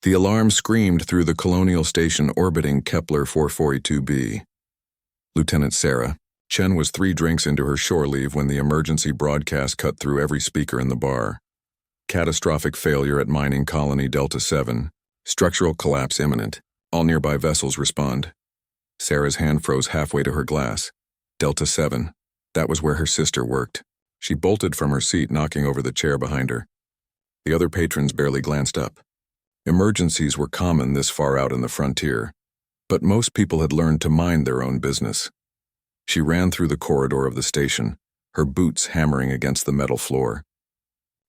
The alarm screamed through the colonial station orbiting Kepler 442b. Lieutenant Sarah. Chen was 3 drinks into her shore leave when the emergency broadcast cut through every speaker in the bar. Catastrophic failure at mining colony Delta 7. Structural collapse imminent. All nearby vessels respond. Sarah's hand froze halfway to her glass. Delta 7. That was where her sister worked. She bolted from her seat, knocking over the chair behind her. The other patrons barely glanced up. Emergencies were common this far out in the frontier, but most people had learned to mind their own business. She ran through the corridor of the station, her boots hammering against the metal floor.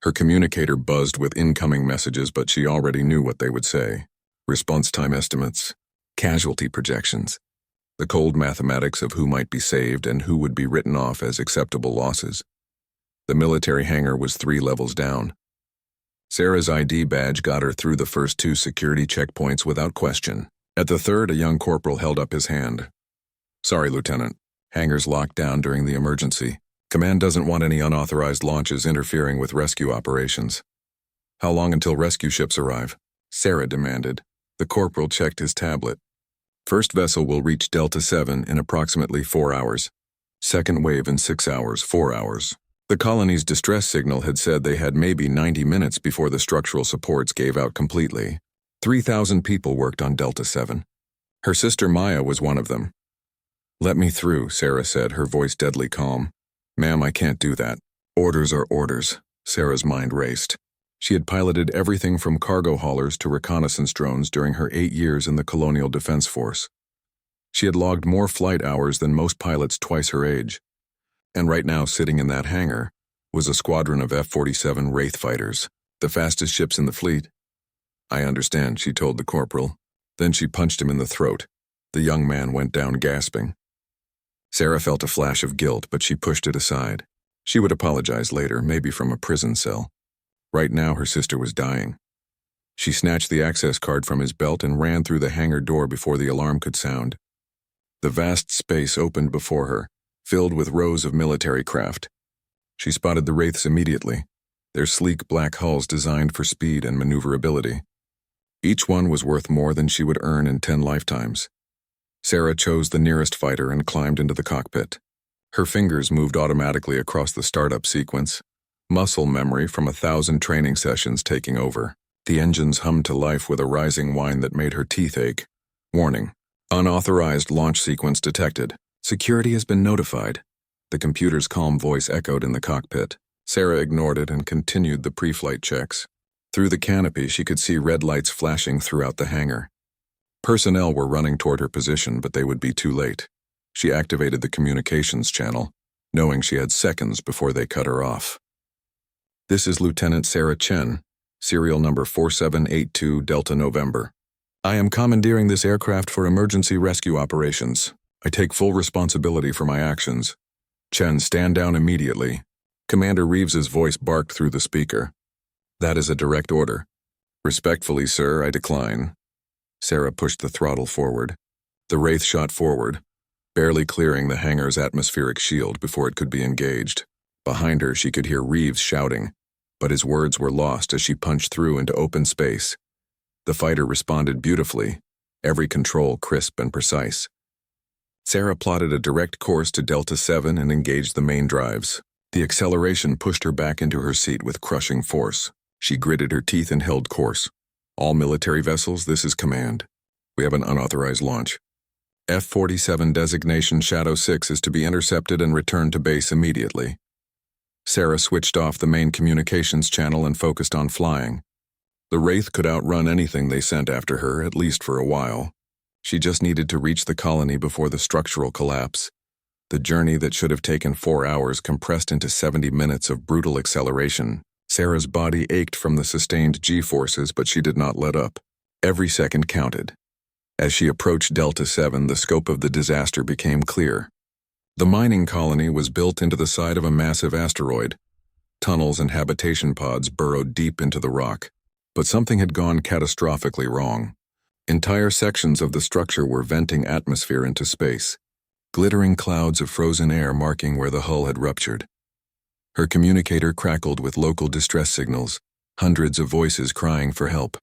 Her communicator buzzed with incoming messages, but she already knew what they would say. Response time estimates, casualty projections, the cold mathematics of who might be saved and who would be written off as acceptable losses. The military hangar was 3 levels down. Sarah's ID badge got her through the first 2 security checkpoints without question. At the third, a young corporal held up his hand. "Sorry, Lieutenant. Hangars locked down during the emergency. Command doesn't want any unauthorized launches interfering with rescue operations." "How long until rescue ships arrive?" Sarah demanded. The corporal checked his tablet. "First vessel will reach Delta 7 in approximately 4 hours. Second wave in 6 hours, 4 hours." The colony's distress signal had said they had maybe 90 minutes before the structural supports gave out completely. 3,000 people worked on Delta 7. Her sister Maya was one of them. "Let me through," Sarah said, her voice deadly calm. "Ma'am, I can't do that. Orders are orders." Sarah's mind raced. She had piloted everything from cargo haulers to reconnaissance drones during her 8 years in the Colonial Defense Force. She had logged more flight hours than most pilots twice her age. And right now, sitting in that hangar, was a squadron of F-47 Wraith fighters, the fastest ships in the fleet. "I understand," she told the corporal. Then she punched him in the throat. The young man went down gasping. Sarah felt a flash of guilt, but she pushed it aside. She would apologize later, maybe from a prison cell. Right now, her sister was dying. She snatched the access card from his belt and ran through the hangar door before the alarm could sound. The vast space opened before her, filled with rows of military craft. She spotted the Wraiths immediately, their sleek black hulls designed for speed and maneuverability. Each one was worth more than she would earn in 10 lifetimes. Sarah chose the nearest fighter and climbed into the cockpit. Her fingers moved automatically across the startup sequence, muscle memory from 1,000 training sessions taking over. The engines hummed to life with a rising whine that made her teeth ache. "Warning. Unauthorized launch sequence detected. Security has been notified." The computer's calm voice echoed in the cockpit. Sarah ignored it and continued the pre-flight checks. Through the canopy, she could see red lights flashing throughout the hangar. Personnel were running toward her position, but they would be too late. She activated the communications channel, knowing she had seconds before they cut her off. "This is Lieutenant Sarah Chen, serial number 4782 Delta November. I am commandeering this aircraft for emergency rescue operations. I take full responsibility for my actions. Chen, stand down immediately." Commander Reeves's voice barked through the speaker. "That is a direct order." "Respectfully, sir, I decline." Sarah pushed the throttle forward. The Wraith shot forward, barely clearing the hangar's atmospheric shield before it could be engaged. Behind her, she could hear Reeves shouting, but his words were lost as she punched through into open space. The fighter responded beautifully, every control crisp and precise. Sarah plotted a direct course to Delta 7 and engaged the main drives. The acceleration pushed her back into her seat with crushing force. She gritted her teeth and held course. "All military vessels, this is command. We have an unauthorized launch. F-47 designation Shadow 6 is to be intercepted and returned to base immediately." Sarah switched off the main communications channel and focused on flying. The Wraith could outrun anything they sent after her, at least for a while. She just needed to reach the colony before the structural collapse. The journey that should have taken 4 hours compressed into 70 minutes of brutal acceleration. Sarah's body ached from the sustained G-forces, but she did not let up. Every second counted. As she approached Delta 7, the scope of the disaster became clear. The mining colony was built into the side of a massive asteroid. Tunnels and habitation pods burrowed deep into the rock. But something had gone catastrophically wrong. Entire sections of the structure were venting atmosphere into space, glittering clouds of frozen air marking where the hull had ruptured. Her communicator crackled with local distress signals, hundreds of voices crying for help.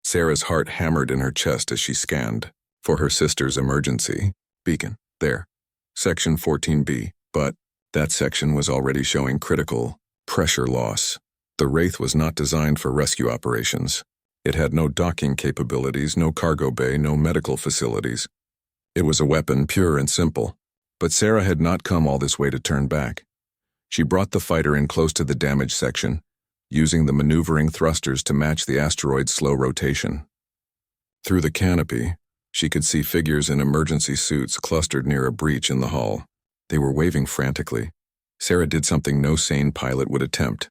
Sarah's heart hammered in her chest as she scanned for her sister's emergency beacon. There, Section 14B, but that section was already showing critical pressure loss. The Wraith was not designed for rescue operations. It had no docking capabilities, no cargo bay, no medical facilities. It was a weapon, pure and simple. But Sarah had not come all this way to turn back. She brought the fighter in close to the damage section, using the maneuvering thrusters to match the asteroid's slow rotation. Through the canopy, she could see figures in emergency suits clustered near a breach in the hull. They were waving frantically. Sarah did something no sane pilot would attempt.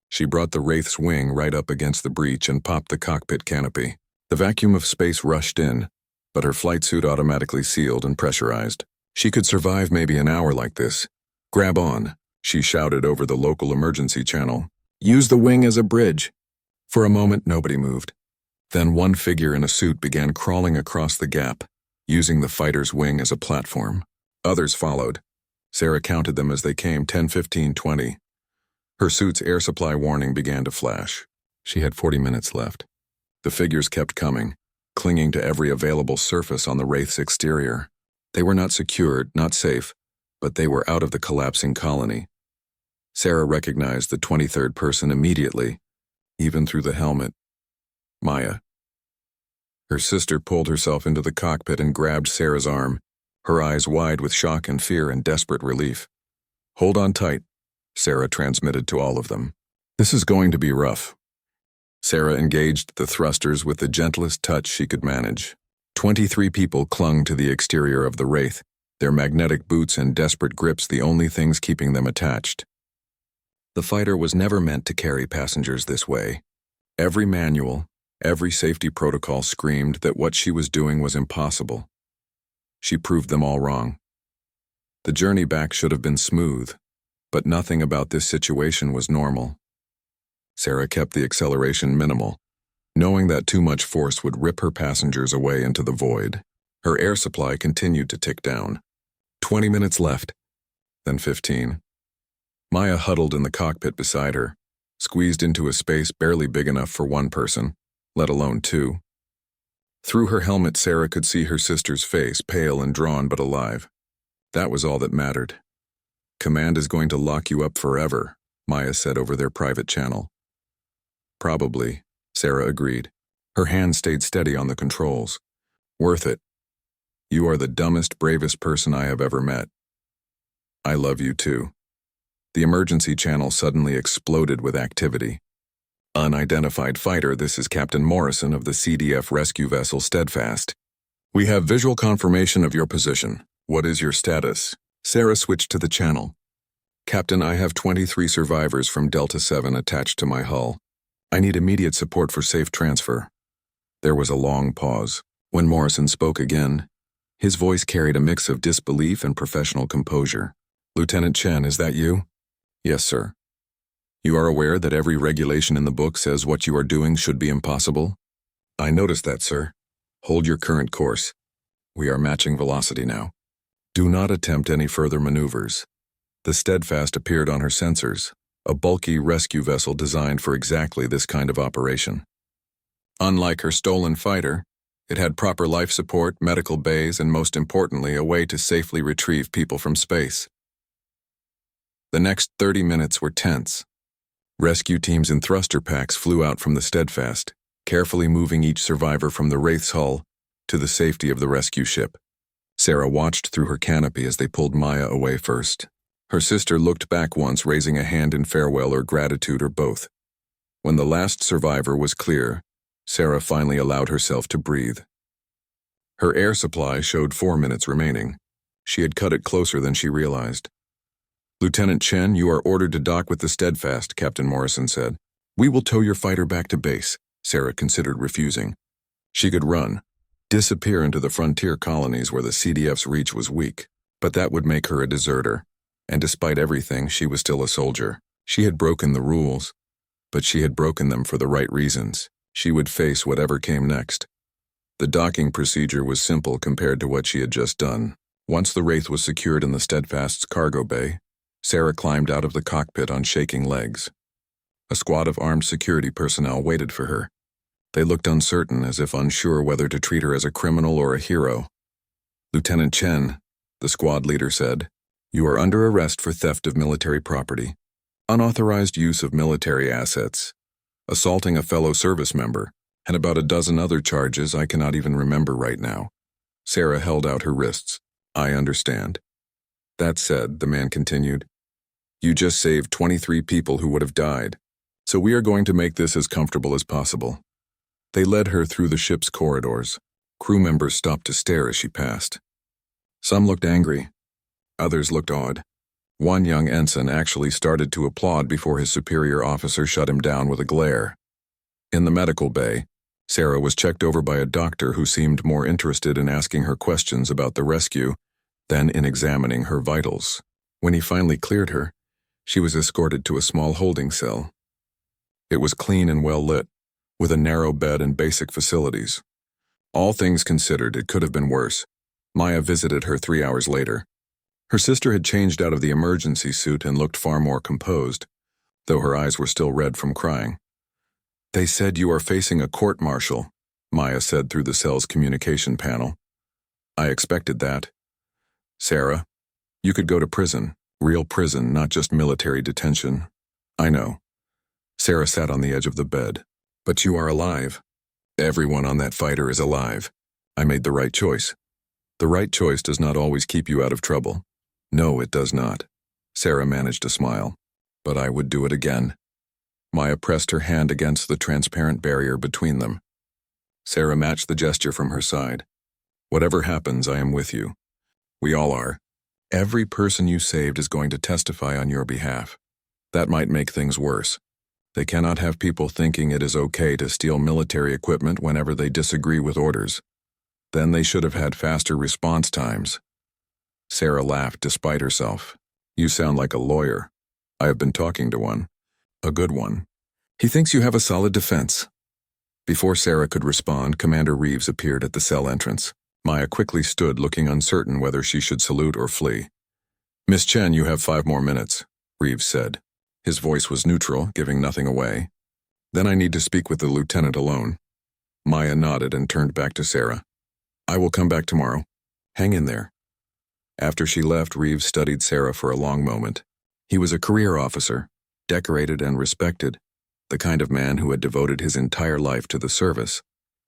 She brought the Wraith's wing right up against the breach and popped the cockpit canopy. The vacuum of space rushed in, but her flight suit automatically sealed and pressurized. She could survive maybe an hour like this. "Grab on," she shouted over the local emergency channel. "Use the wing as a bridge." For a moment, nobody moved. Then one figure in a suit began crawling across the gap, using the fighter's wing as a platform. Others followed. Sarah counted them as they came, 10, 15, 20. Her suit's air supply warning began to flash. She had 40 minutes left. The figures kept coming, clinging to every available surface on the Wraith's exterior. They were not secured, not safe, but they were out of the collapsing colony. Sarah recognized the 23rd person immediately, even through the helmet. Maya. Her sister pulled herself into the cockpit and grabbed Sarah's arm, her eyes wide with shock and fear and desperate relief. "Hold on tight," Sarah transmitted to all of them. "This is going to be rough." Sarah engaged the thrusters with the gentlest touch she could manage. 23 people clung to the exterior of the Wraith, their magnetic boots and desperate grips the only things keeping them attached. The fighter was never meant to carry passengers this way. Every manual, every safety protocol screamed that what she was doing was impossible. She proved them all wrong. The journey back should have been smooth, but nothing about this situation was normal. Sarah kept the acceleration minimal, knowing that too much force would rip her passengers away into the void. Her air supply continued to tick down. 20 minutes left, then 15. Maya huddled in the cockpit beside her, squeezed into a space barely big enough for one person, let alone two. Through her helmet, Sarah could see her sister's face, pale and drawn but alive. That was all that mattered. "Command is going to lock you up forever," Maya said over their private channel. "Probably," Sarah agreed. Her hand stayed steady on the controls. "Worth it. You are the dumbest, bravest person I have ever met. I love you too." The emergency channel suddenly exploded with activity. "Unidentified fighter, this is Captain Morrison of the CDF rescue vessel Steadfast. We have visual confirmation of your position. What is your status?" Sarah switched to the channel. "Captain, I have 23 survivors from Delta 7 attached to my hull. I need immediate support for safe transfer." There was a long pause. When Morrison spoke again, his voice carried a mix of disbelief and professional composure. "Lieutenant Chen, is that you?" "Yes, sir." "You are aware that every regulation in the book says what you are doing should be impossible?" "I noticed that, sir. Hold your current course. We are matching velocity now. Do not attempt any further maneuvers." The Steadfast appeared on her sensors, a bulky rescue vessel designed for exactly this kind of operation. Unlike her stolen fighter, it had proper life support, medical bays, and most importantly, a way to safely retrieve people from space. The next 30 minutes were tense. Rescue teams in thruster packs flew out from the Steadfast, carefully moving each survivor from the Wraith's hull to the safety of the rescue ship. Sarah watched through her canopy as they pulled Maya away first. Her sister looked back once, raising a hand in farewell or gratitude or both. When the last survivor was clear, Sarah finally allowed herself to breathe. Her air supply showed 4 minutes remaining. She had cut it closer than she realized. "Lieutenant Chen, you are ordered to dock with the Steadfast," Captain Morrison said. "We will tow your fighter back to base." Sarah considered refusing. She could run, disappear into the frontier colonies where the CDF's reach was weak, but that would make her a deserter. And despite everything, she was still a soldier. She had broken the rules, but she had broken them for the right reasons. She would face whatever came next. The docking procedure was simple compared to what she had just done. Once the Wraith was secured in the Steadfast's cargo bay, Sarah climbed out of the cockpit on shaking legs. A squad of armed security personnel waited for her. They looked uncertain, as if unsure whether to treat her as a criminal or a hero. "Lieutenant Chen," the squad leader said, "you are under arrest for theft of military property, unauthorized use of military assets, assaulting a fellow service member, and about a dozen other charges I cannot even remember right now." Sarah held out her wrists. "I understand." "That said," the man continued, "you just saved 23 people who would have died, so we are going to make this as comfortable as possible." They led her through the ship's corridors. Crew members stopped to stare as she passed. Some looked angry. Others looked awed. One young ensign actually started to applaud before his superior officer shut him down with a glare. In the medical bay, Sarah was checked over by a doctor who seemed more interested in asking her questions about the rescue than in examining her vitals. When he finally cleared her, she was escorted to a small holding cell. It was clean and well lit, with a narrow bed and basic facilities. All things considered, it could have been worse. Maya visited her 3 hours later. Her sister had changed out of the emergency suit and looked far more composed, though her eyes were still red from crying. "They said you are facing a court-martial," Maya said through the cell's communication panel. "I expected that. Sarah, you could go to prison, real prison, not just military detention." "I know." Sarah sat on the edge of the bed. "But you are alive. Everyone on that fighter is alive. I made the right choice." "The right choice does not always keep you out of trouble." "No, it does not." Sarah managed to smile. "But I would do it again." Maya pressed her hand against the transparent barrier between them. Sarah matched the gesture from her side. "Whatever happens, I am with you. We all are. Every person you saved is going to testify on your behalf. That might make things worse. They cannot have people thinking it is okay to steal military equipment whenever they disagree with orders. Then they should have had faster response times." Sarah laughed despite herself. "You sound like a lawyer. I have been talking to one. A good one. He thinks you have a solid defense." Before Sarah could respond, Commander Reeves appeared at the cell entrance. Maya quickly stood, looking uncertain whether she should salute or flee. "Miss Chen, you have 5 more minutes," Reeves said. His voice was neutral, giving nothing away. "Then I need to speak with the lieutenant alone." Maya nodded and turned back to Sarah. "I will come back tomorrow. Hang in there." After she left, Reeves studied Sarah for a long moment. He was a career officer, decorated and respected, the kind of man who had devoted his entire life to the service.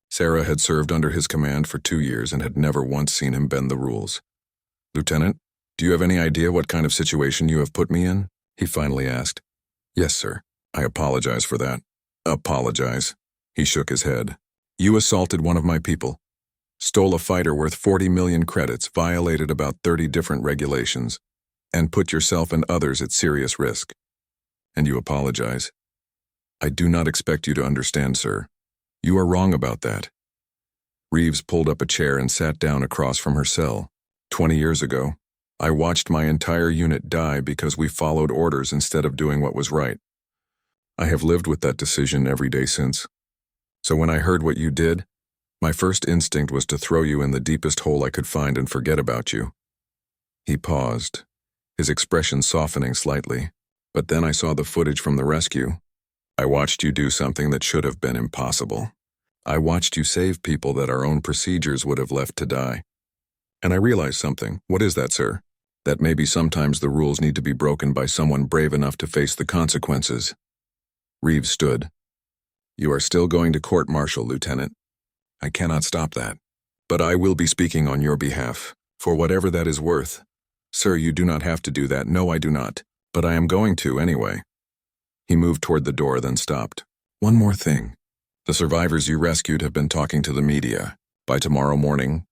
Sarah had served under his command for 2 years and had never once seen him bend the rules. "Lieutenant, do you have any idea what kind of situation you have put me in?" he finally asked. "Yes, sir. I apologize for that." "Apologize?" He shook his head. "You assaulted one of my people, stole a fighter worth 40 million credits, violated about 30 different regulations, and put yourself and others at serious risk. And you apologize? I do not expect you to understand, sir. You are wrong about that." Reeves pulled up a chair and sat down across from her cell. 20 years ago, I watched my entire unit die because we followed orders instead of doing what was right. I have lived with that decision every day since. So when I heard what you did, my first instinct was to throw you in the deepest hole I could find and forget about you." He paused, his expression softening slightly. "But then I saw the footage from the rescue. I watched you do something that should have been impossible. I watched you save people that our own procedures would have left to die. And I realized something." "What is that, sir?" "That maybe sometimes the rules need to be broken by someone brave enough to face the consequences." Reeves stood. "You are still going to court-martial, Lieutenant. I cannot stop that. But I will be speaking on your behalf, for whatever that is worth." "Sir, you do not have to do that." "No, I do not. But I am going to anyway." He moved toward the door, then stopped. "One more thing. The survivors you rescued have been talking to the media. By tomorrow morning,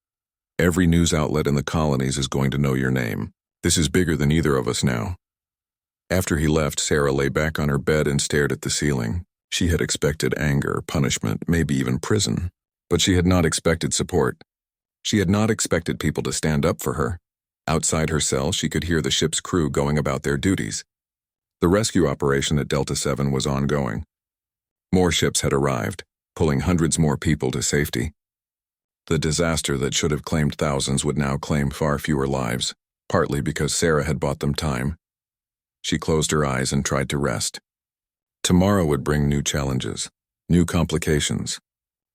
every news outlet in the colonies is going to know your name. This is bigger than either of us now." After he left, Sarah lay back on her bed and stared at the ceiling. She had expected anger, punishment, maybe even prison. But she had not expected support. She had not expected people to stand up for her. Outside her cell, she could hear the ship's crew going about their duties. The rescue operation at Delta 7 was ongoing. More ships had arrived, pulling hundreds more people to safety. The disaster that should have claimed thousands would now claim far fewer lives, partly because Sarah had bought them time. She closed her eyes and tried to rest. Tomorrow would bring new challenges, new complications.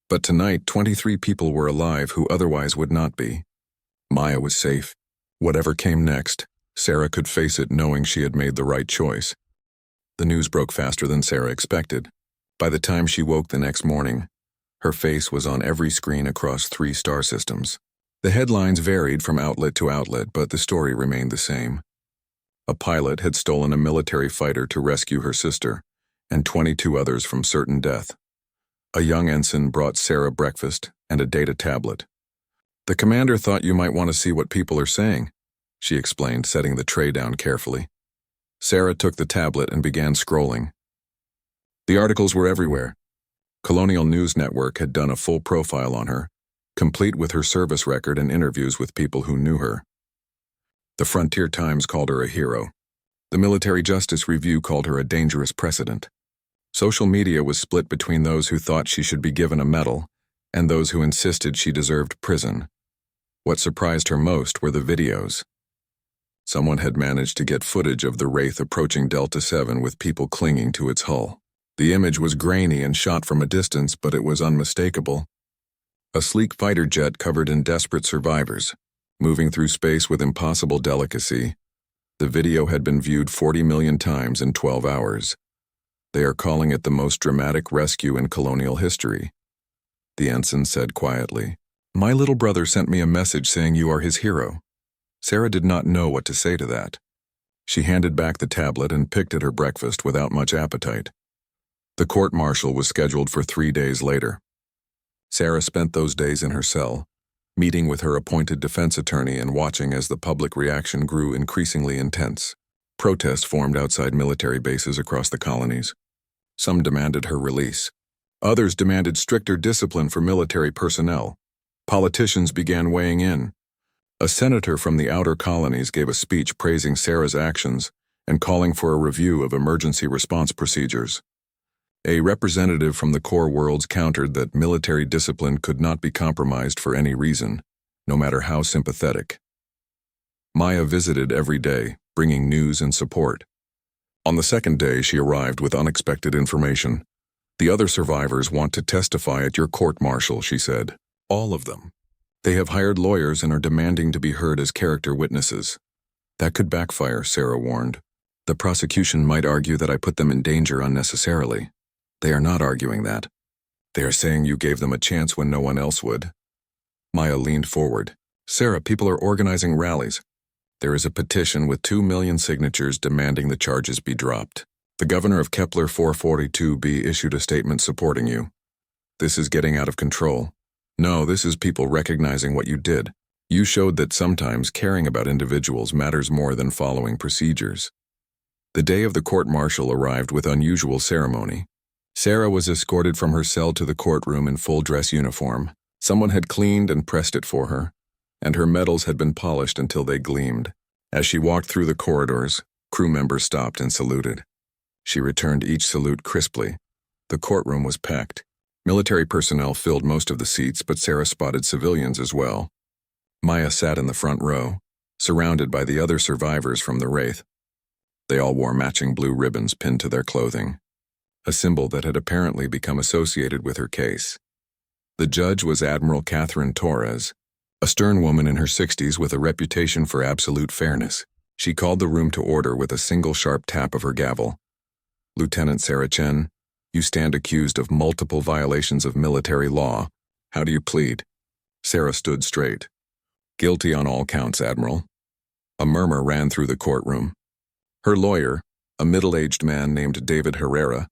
But tonight, 23 people were alive who otherwise would not be. Maya was safe. Whatever came next, Sarah could face it knowing she had made the right choice. The news broke faster than Sarah expected. By the time she woke the next morning, her face was on every screen across 3 star systems. The headlines varied from outlet to outlet, but the story remained the same. A pilot had stolen a military fighter to rescue her sister, and 22 others from certain death. A young ensign brought Sarah breakfast and a data tablet. "The commander thought you might want to see what people are saying," she explained, setting the tray down carefully. Sarah took the tablet and began scrolling. The articles were everywhere. Colonial News Network had done a full profile on her, complete with her service record and interviews with people who knew her. The Frontier Times called her a hero. The Military Justice Review called her a dangerous precedent. Social media was split between those who thought she should be given a medal and those who insisted she deserved prison. What surprised her most were the videos. Someone had managed to get footage of the Wraith approaching Delta 7 with people clinging to its hull. The image was grainy and shot from a distance, but it was unmistakable. A sleek fighter jet covered in desperate survivors, moving through space with impossible delicacy. The video had been viewed 40 million times in 12 hours. They are calling it the most dramatic rescue in colonial history. The ensign said quietly, "My little brother sent me a message saying you are his hero." Sarah did not know what to say to that. She handed back the tablet and picked at her breakfast without much appetite. The court-martial was scheduled for 3 days later. Sarah spent those days in her cell, meeting with her appointed defense attorney and watching as the public reaction grew increasingly intense. Protests formed outside military bases across the colonies. Some demanded her release. Others demanded stricter discipline for military personnel. Politicians began weighing in. A senator from the outer colonies gave a speech praising Sarah's actions and calling for a review of emergency response procedures. A representative from the core worlds countered that military discipline could not be compromised for any reason, no matter how sympathetic. Maya visited every day, bringing news and support. On the second day, she arrived with unexpected information. "The other survivors want to testify at your court-martial," she said. "All of them. They have hired lawyers and are demanding to be heard as character witnesses." "That could backfire," Sarah warned. "The prosecution might argue that I put them in danger unnecessarily." "They are not arguing that. They are saying you gave them a chance when no one else would." Maya leaned forward. "Sarah, people are organizing rallies. There is a petition with 2 million signatures demanding the charges be dropped. The governor of Kepler 442b issued a statement supporting you. This is getting out of control. No, this is people recognizing what you did. You showed that sometimes caring about individuals matters more than following procedures." The day of the court-martial arrived with unusual ceremony. Sarah was escorted from her cell to the courtroom in full dress uniform. Someone had cleaned and pressed it for her, and her medals had been polished until they gleamed. As she walked through the corridors, crew members stopped and saluted. She returned each salute crisply. The courtroom was packed. Military personnel filled most of the seats, but Sarah spotted civilians as well. Maya sat in the front row, surrounded by the other survivors from the Wraith. They all wore matching blue ribbons pinned to their clothing, a symbol that had apparently become associated with her case. The judge was Admiral Catherine Torres, a stern woman in her 60s with a reputation for absolute fairness. She called the room to order with a single sharp tap of her gavel. "Lieutenant Sarah Chen, you stand accused of multiple violations of military law. How do you plead?" Sarah stood straight. "Guilty on all counts, Admiral." A murmur ran through the courtroom. Her lawyer, a middle-aged man named David Herrera,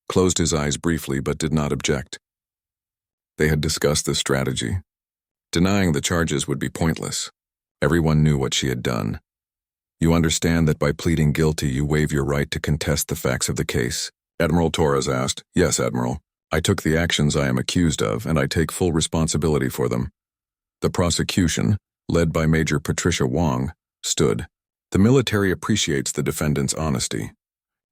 closed his eyes briefly but did not object. They had discussed this strategy. Denying the charges would be pointless. Everyone knew what she had done. "You understand that by pleading guilty you waive your right to contest the facts of the case?" Admiral Torres asked. "Yes, Admiral. I took the actions I am accused of, and I take full responsibility for them." The prosecution, led by Major Patricia Wong, stood. "The military appreciates the defendant's honesty.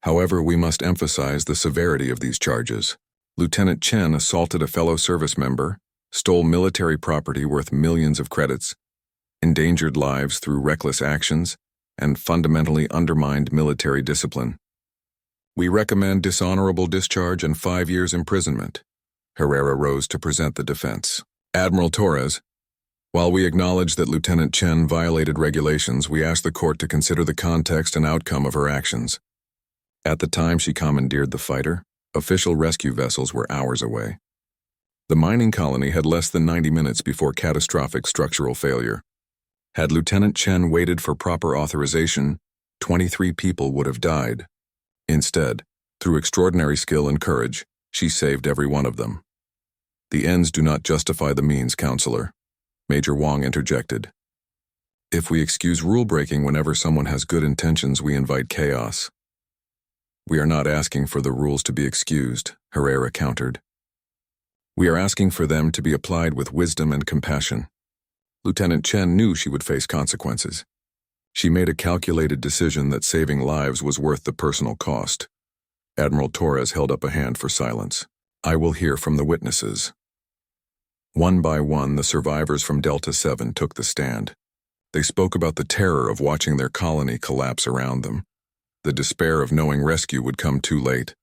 However, we must emphasize the severity of these charges. Lieutenant Chen assaulted a fellow service member, stole military property worth millions of credits, endangered lives through reckless actions, and fundamentally undermined military discipline. We recommend dishonorable discharge and 5 years imprisonment. Herrera rose to present the defense. Admiral Torres, while we acknowledge that Lieutenant Chen violated regulations, we ask the court to consider the context and outcome of her actions. At the time she commandeered the fighter, official rescue vessels were hours away. The mining colony had less than 90 minutes before catastrophic structural failure. Had Lieutenant Chen waited for proper authorization, 23 people would have died. Instead, through extraordinary skill and courage, she saved every one of them. The ends do not justify the means, Counselor, Major Wong interjected. If we excuse rule-breaking whenever someone has good intentions, we invite chaos. We are not asking for the rules to be excused, Herrera countered. We are asking for them to be applied with wisdom and compassion. Lieutenant Chen knew she would face consequences. She made a calculated decision that saving lives was worth the personal cost. Admiral Torres held up a hand for silence. I will hear from the witnesses. One by one, the survivors from Delta 7 took the stand. They spoke about the terror of watching their colony collapse around them, the despair of knowing rescue would come too late,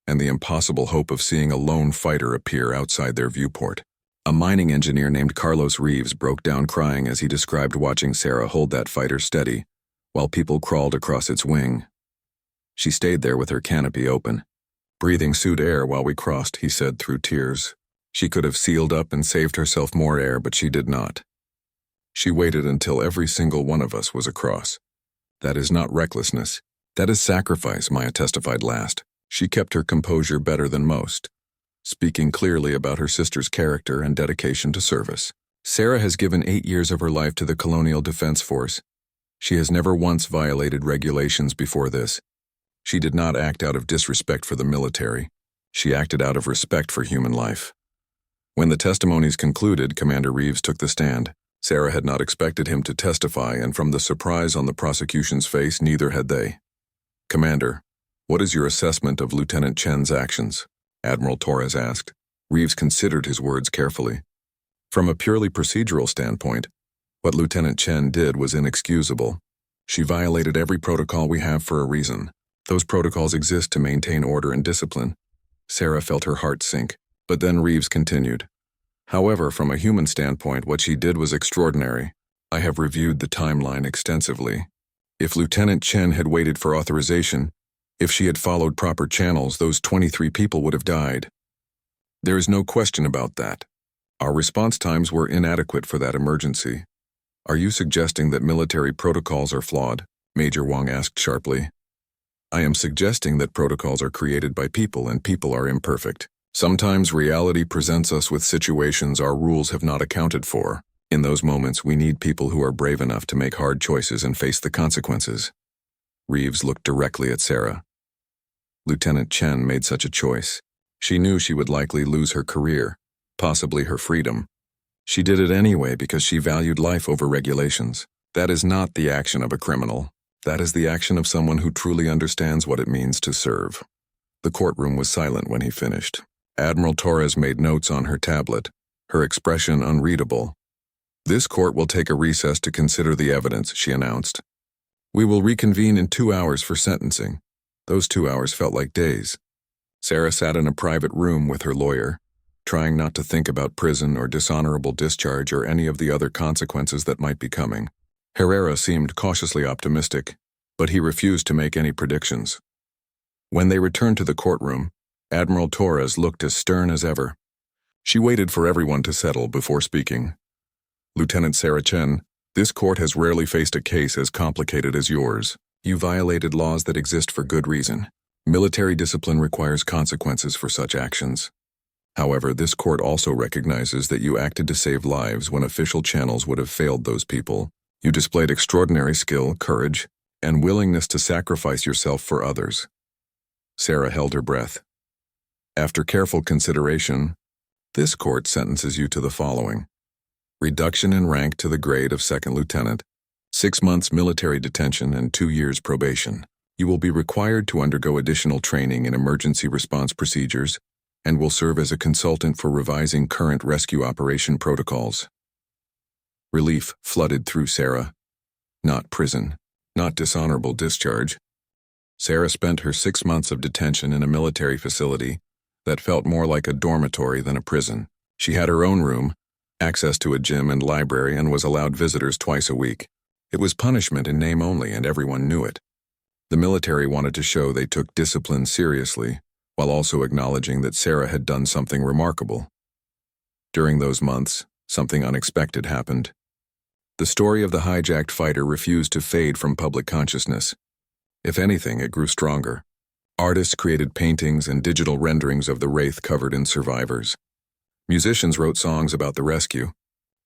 and the impossible hope of seeing a lone fighter appear outside their viewport. A mining engineer named Carlos Reeves broke down crying as he described watching Sarah hold that fighter steady, while people crawled across its wing. She stayed there with her canopy open, breathing suit air while we crossed, he said through tears. She could have sealed up and saved herself more air, but she did not. She waited until every single one of us was across. That is not recklessness. That is sacrifice, Maya testified last. She kept her composure better than most, speaking clearly about her sister's character and dedication to service. Sarah has given 8 years of her life to the Colonial Defense Force. She has never once violated regulations before this. She did not act out of disrespect for the military. She acted out of respect for human life. When the testimonies concluded, Commander Reeves took the stand. Sarah had not expected him to testify, and from the surprise on the prosecution's face, neither had they. Commander, what is your assessment of Lieutenant Chen's actions? Admiral Torres asked. Reeves considered his words carefully. From a purely procedural standpoint, what Lieutenant Chen did was inexcusable. She violated every protocol we have for a reason. Those protocols exist to maintain order and discipline. Sarah felt her heart sink, but then Reeves continued. However, from a human standpoint, what she did was extraordinary. I have reviewed the timeline extensively. If Lieutenant Chen had waited for authorization, if she had followed proper channels, those 23 people would have died. There is no question about that. Our response times were inadequate for that emergency. Are you suggesting that military protocols are flawed? Major Wong asked sharply. I am suggesting that protocols are created by people and people are imperfect. Sometimes reality presents us with situations our rules have not accounted for. In those moments, we need people who are brave enough to make hard choices and face the consequences. Reeves looked directly at Sarah. Lieutenant Chen made such a choice. She knew she would likely lose her career, possibly her freedom. She did it anyway because she valued life over regulations. That is not the action of a criminal. That is the action of someone who truly understands what it means to serve. The courtroom was silent when he finished. Admiral Torres made notes on her tablet, her expression unreadable. This court will take a recess to consider the evidence, she announced. We will reconvene in 2 hours for sentencing. Those 2 hours felt like days. Sarah sat in a private room with her lawyer, trying not to think about prison or dishonorable discharge or any of the other consequences that might be coming. Herrera seemed cautiously optimistic, but he refused to make any predictions. When they returned to the courtroom, Admiral Torres looked as stern as ever. She waited for everyone to settle before speaking. Lieutenant Sarah Chen, this court has rarely faced a case as complicated as yours. You violated laws that exist for good reason. Military discipline requires consequences for such actions. However, this court also recognizes that you acted to save lives when official channels would have failed those people. You displayed extraordinary skill, courage, and willingness to sacrifice yourself for others. Sarah held her breath. After careful consideration, this court sentences you to the following. Reduction in rank to the grade of second lieutenant, 6 months military detention and 2 years probation. You will be required to undergo additional training in emergency response procedures and will serve as a consultant for revising current rescue operation protocols. Relief flooded through Sarah. Not prison, not dishonorable discharge. Sarah spent her 6 months of detention in a military facility, that felt more like a dormitory than a prison. She had her own room, access to a gym and library, and was allowed visitors twice a week. It was punishment in name only, and everyone knew it. The military wanted to show they took discipline seriously, while also acknowledging that Sarah had done something remarkable. During those months, something unexpected happened. The story of the hijacked fighter refused to fade from public consciousness. If anything, it grew stronger. Artists created paintings and digital renderings of the wraith covered in survivors. Musicians wrote songs about the rescue.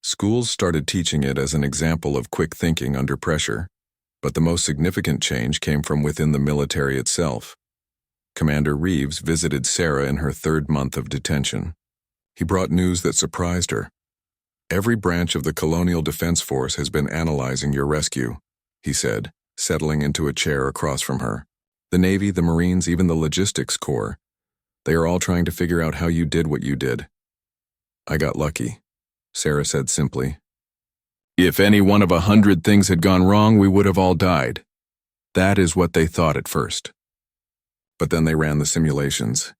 Schools started teaching it as an example of quick thinking under pressure. But the most significant change came from within the military itself. Commander Reeves visited Sarah in her 3rd month of detention. He brought news that surprised her. "Every branch of the Colonial Defense Force has been analyzing your rescue," he said, settling into a chair across from her. "The Navy, the Marines, even the Logistics Corps. They are all trying to figure out how you did what you did." "I got lucky," Sarah said simply. "If any one of 100 things had gone wrong, we would have all died." That is what they thought at first. But then they ran the simulations.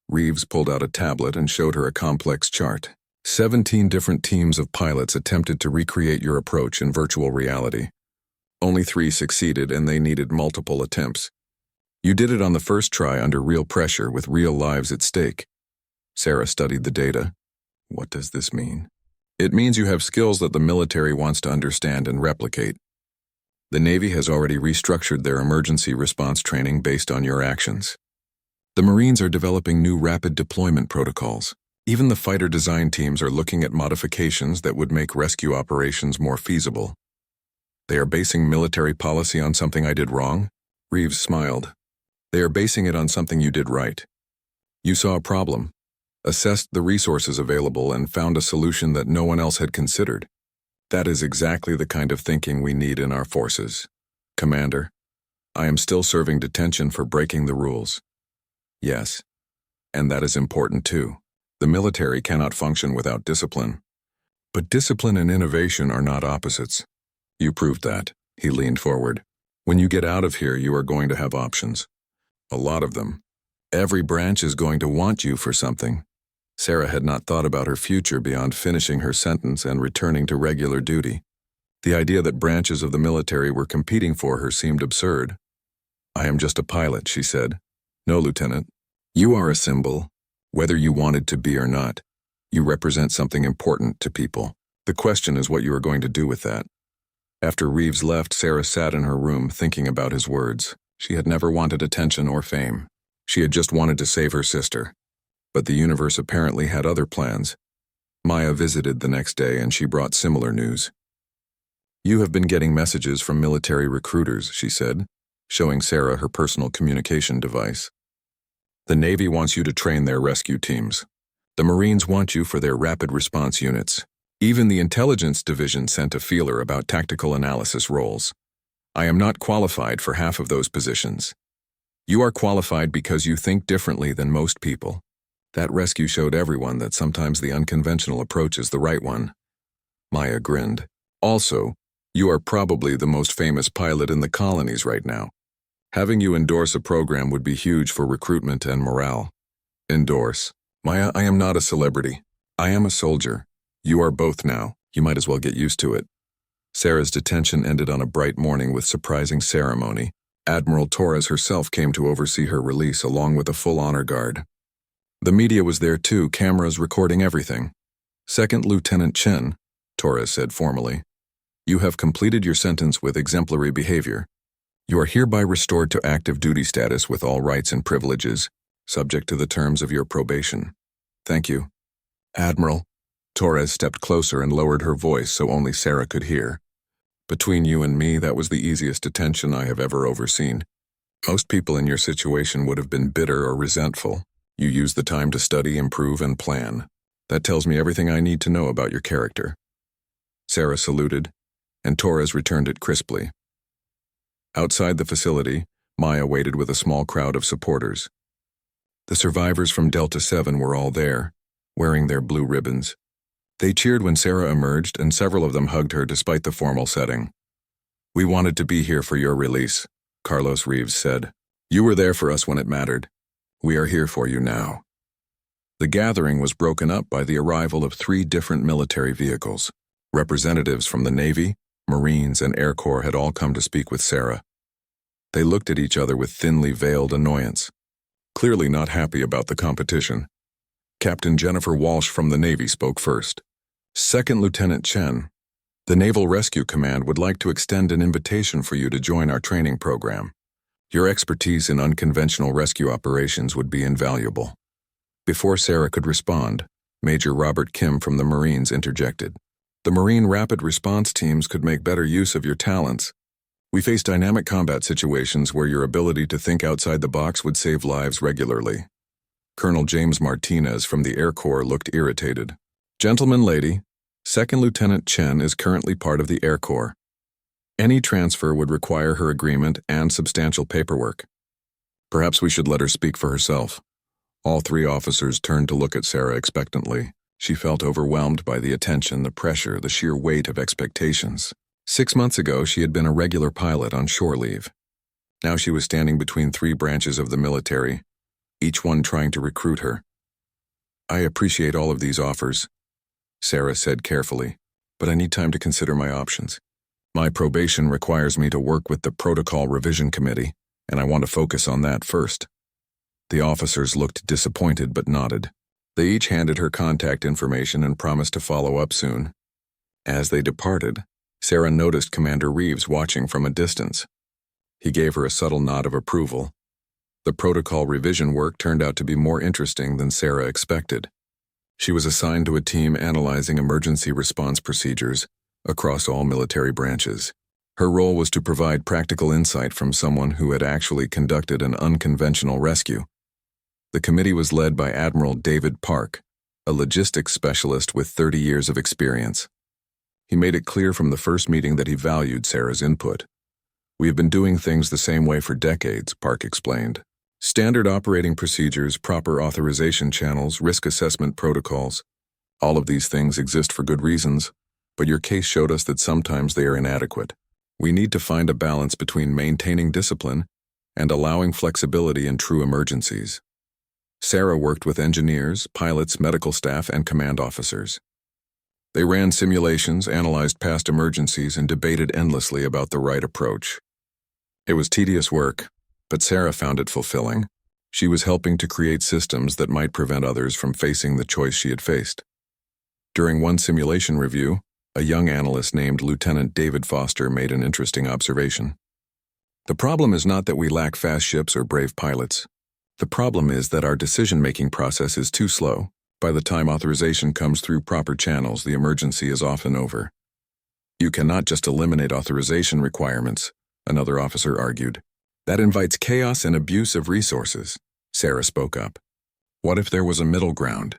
Reeves pulled out a tablet and showed her a complex chart. 17 different teams of pilots attempted to recreate your approach in virtual reality. Only 3 succeeded, and they needed multiple attempts. You did it on the first try under real pressure with real lives at stake. Sarah studied the data. What does this mean? It means you have skills that the military wants to understand and replicate. The Navy has already restructured their emergency response training based on your actions. The Marines are developing new rapid deployment protocols. Even the fighter design teams are looking at modifications that would make rescue operations more feasible. They are basing military policy on something I did wrong? Reeves smiled. They are basing it on something you did right. You saw a problem, assessed the resources available, and found a solution that no one else had considered. That is exactly the kind of thinking we need in our forces. Commander, I am still serving detention for breaking the rules. Yes, and that is important too. The military cannot function without discipline. But discipline and innovation are not opposites. You proved that. He leaned forward. When you get out of here, you are going to have options. A lot of them. Every branch is going to want you for something. Sarah had not thought about her future beyond finishing her sentence and returning to regular duty. The idea that branches of the military were competing for her seemed absurd. "I am just a pilot," she said. "No, Lieutenant. You are a symbol, whether you wanted to be or not. You represent something important to people. The question is what you are going to do with that." After Reeves left, Sarah sat in her room thinking about his words. She had never wanted attention or fame. She had just wanted to save her sister. But the universe apparently had other plans. Maya visited the next day, and she brought similar news. "You have been getting messages from military recruiters," she said, showing Sarah her personal communication device. "The Navy wants you to train their rescue teams. The Marines want you for their rapid response units. Even the intelligence division sent a feeler about tactical analysis roles. I am not qualified for half of those positions. You are qualified because you think differently than most people." That rescue showed everyone that sometimes the unconventional approach is the right one. Maya grinned. "Also, you are probably the most famous pilot in the colonies right now. Having you endorse a program would be huge for recruitment and morale." "Endorse? Maya, I am not a celebrity. I am a soldier. You are both now. You might as well get used to it." Sarah's detention ended on a bright morning with surprising ceremony. Admiral Torres herself came to oversee her release along with a full honor guard. The media was there too, cameras recording everything. "Second Lieutenant Chen," Torres said formally, "you have completed your sentence with exemplary behavior. You are hereby restored to active duty status with all rights and privileges, subject to the terms of your probation." "Thank you." "Admiral." Torres stepped closer and lowered her voice so only Sarah could hear. "Between you and me, that was the easiest detention I have ever overseen. Most people in your situation would have been bitter or resentful. You used the time to study, improve, and plan. That tells me everything I need to know about your character." Sarah saluted, and Torres returned it crisply. Outside the facility, Maya waited with a small crowd of supporters. The survivors from Delta 7 were all there, wearing their blue ribbons. They cheered when Sarah emerged, and several of them hugged her despite the formal setting. "We wanted to be here for your release," Carlos Reeves said. "You were there for us when it mattered. We are here for you now." The gathering was broken up by the arrival of 3 different military vehicles. Representatives from the Navy, Marines, and Air Corps had all come to speak with Sarah. They looked at each other with thinly veiled annoyance, clearly not happy about the competition. Captain Jennifer Walsh from the Navy spoke first. Second Lieutenant Chen, the Naval Rescue Command would like to extend an invitation for you to join our training program. Your expertise in unconventional rescue operations would be invaluable. Before Sarah could respond, Major Robert Kim from the Marines interjected. The Marine Rapid Response Teams could make better use of your talents. We face dynamic combat situations where your ability to think outside the box would save lives regularly. Colonel James Martinez from the Air Corps looked irritated. Gentleman, lady, Second Lieutenant Chen is currently part of the Air Corps. Any transfer would require her agreement and substantial paperwork. Perhaps we should let her speak for herself. All 3 officers turned to look at Sarah expectantly. She felt overwhelmed by the attention, the pressure, the sheer weight of expectations. 6 months ago, she had been a regular pilot on shore leave. Now she was standing between 3 branches of the military, each one trying to recruit her. I appreciate all of these offers, Sarah said carefully, but I need time to consider my options. My probation requires me to work with the Protocol Revision Committee, and I want to focus on that first. The officers looked disappointed but nodded. They each handed her contact information and promised to follow up soon. As they departed, Sarah noticed Commander Reeves watching from a distance. He gave her a subtle nod of approval. The protocol revision work turned out to be more interesting than Sarah expected. She was assigned to a team analyzing emergency response procedures across all military branches. Her role was to provide practical insight from someone who had actually conducted an unconventional rescue. The committee was led by Admiral David Park, a logistics specialist with 30 years of experience. He made it clear from the first meeting that he valued Sarah's input. We have been doing things the same way for decades, Park explained. Standard operating procedures, proper authorization channels, risk assessment protocols. All of these things exist for good reasons, but your case showed us that sometimes they are inadequate. We need to find a balance between maintaining discipline and allowing flexibility in true emergencies. Sarah worked with engineers, pilots, medical staff, and command officers. They ran simulations, analyzed past emergencies, and debated endlessly about the right approach. It was tedious work, but Sarah found it fulfilling. She was helping to create systems that might prevent others from facing the choice she had faced. During one simulation review, a young analyst named Lieutenant David Foster made an interesting observation. The problem is not that we lack fast ships or brave pilots. The problem is that our decision-making process is too slow. By the time authorization comes through proper channels, the emergency is often over. You cannot just eliminate authorization requirements, another officer argued. That invites chaos and abuse of resources, Sarah spoke up. What if there was a middle ground?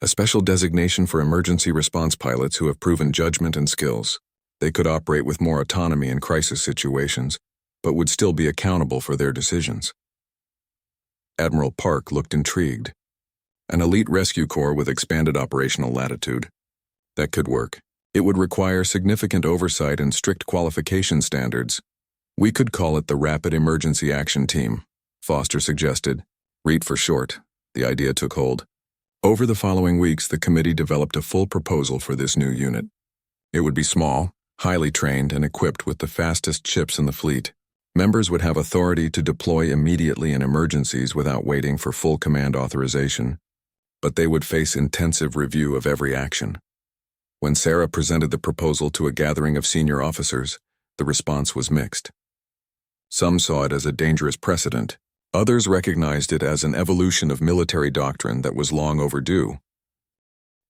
A special designation for emergency response pilots who have proven judgment and skills. They could operate with more autonomy in crisis situations, but would still be accountable for their decisions. Admiral Park looked intrigued. An elite rescue corps with expanded operational latitude. That could work. It would require significant oversight and strict qualification standards. We could call it the Rapid Emergency Action Team, Foster suggested. REAT for short. The idea took hold. Over the following weeks, the committee developed a full proposal for this new unit. It would be small, highly trained, and equipped with the fastest ships in the fleet. Members would have authority to deploy immediately in emergencies without waiting for full command authorization, but they would face intensive review of every action. When Sarah presented the proposal to a gathering of senior officers, the response was mixed. Some saw it as a dangerous precedent. Others recognized it as an evolution of military doctrine that was long overdue.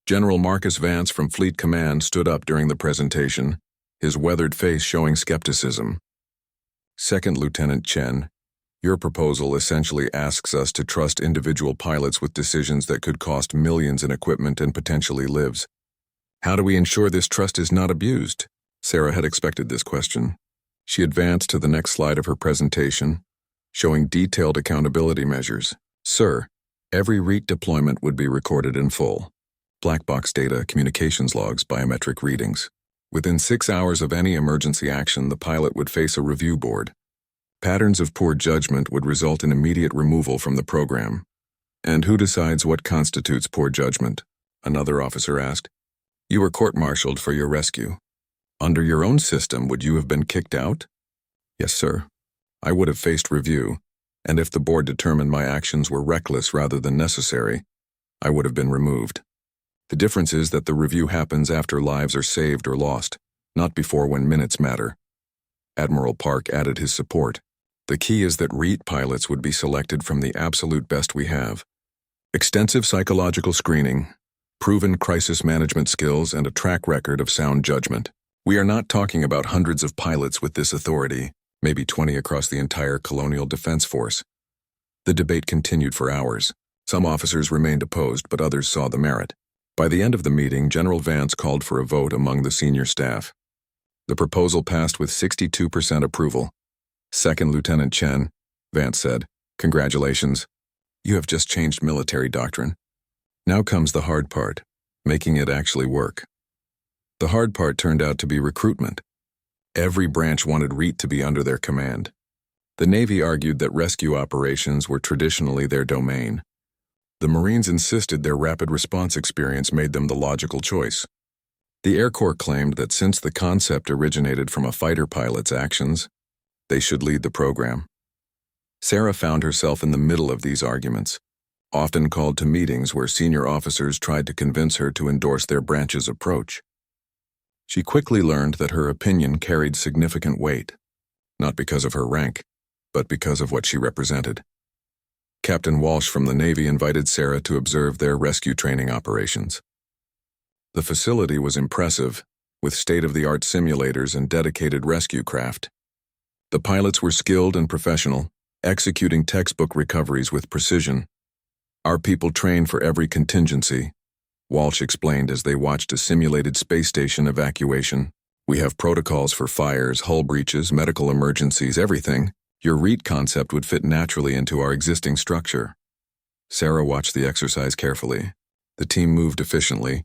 General Marcus Vance from Fleet Command stood up during the presentation, his weathered face showing skepticism. Second Lieutenant Chen, your proposal essentially asks us to trust individual pilots with decisions that could cost millions in equipment and potentially lives. How do we ensure this trust is not abused? Sarah had expected this question. She advanced to the next slide of her presentation, showing detailed accountability measures. Sir, every REAT deployment would be recorded in full. Black box data, communications logs, biometric readings. Within 6 hours of any emergency action, the pilot would face a review board. Patterns of poor judgment would result in immediate removal from the program. And who decides what constitutes poor judgment? Another officer asked. You were court-martialed for your rescue. Under your own system, would you have been kicked out? Yes, sir. I would have faced review, and if the board determined my actions were reckless rather than necessary, I would have been removed. The difference is that the review happens after lives are saved or lost, not before when minutes matter. Admiral Park added his support. The key is that REIT pilots would be selected from the absolute best we have. Extensive psychological screening, proven crisis management skills, and a track record of sound judgment. We are not talking about hundreds of pilots with this authority, maybe 20 across the entire Colonial Defense Force. The debate continued for hours. Some officers remained opposed, but others saw the merit. By the end of the meeting, General Vance called for a vote among the senior staff. The proposal passed with 62% approval. Second Lieutenant Chen, Vance said, "Congratulations. You have just changed military doctrine. Now comes the hard part, making it actually work." The hard part turned out to be recruitment. Every branch wanted REIT to be under their command. The Navy argued that rescue operations were traditionally their domain. The Marines insisted their rapid response experience made them the logical choice. The Air Corps claimed that since the concept originated from a fighter pilot's actions, they should lead the program. Sarah found herself in the middle of these arguments, often called to meetings where senior officers tried to convince her to endorse their branch's approach. She quickly learned that her opinion carried significant weight, not because of her rank, but because of what she represented. Captain Walsh from the Navy invited Sarah to observe their rescue training operations. The facility was impressive, with state-of-the-art simulators and dedicated rescue craft. The pilots were skilled and professional, executing textbook recoveries with precision. Our people trained for every contingency, Walsh explained as they watched a simulated space station evacuation. We have protocols for fires, hull breaches, medical emergencies, everything. Your REIT concept would fit naturally into our existing structure. Sarah watched the exercise carefully. The team moved efficiently,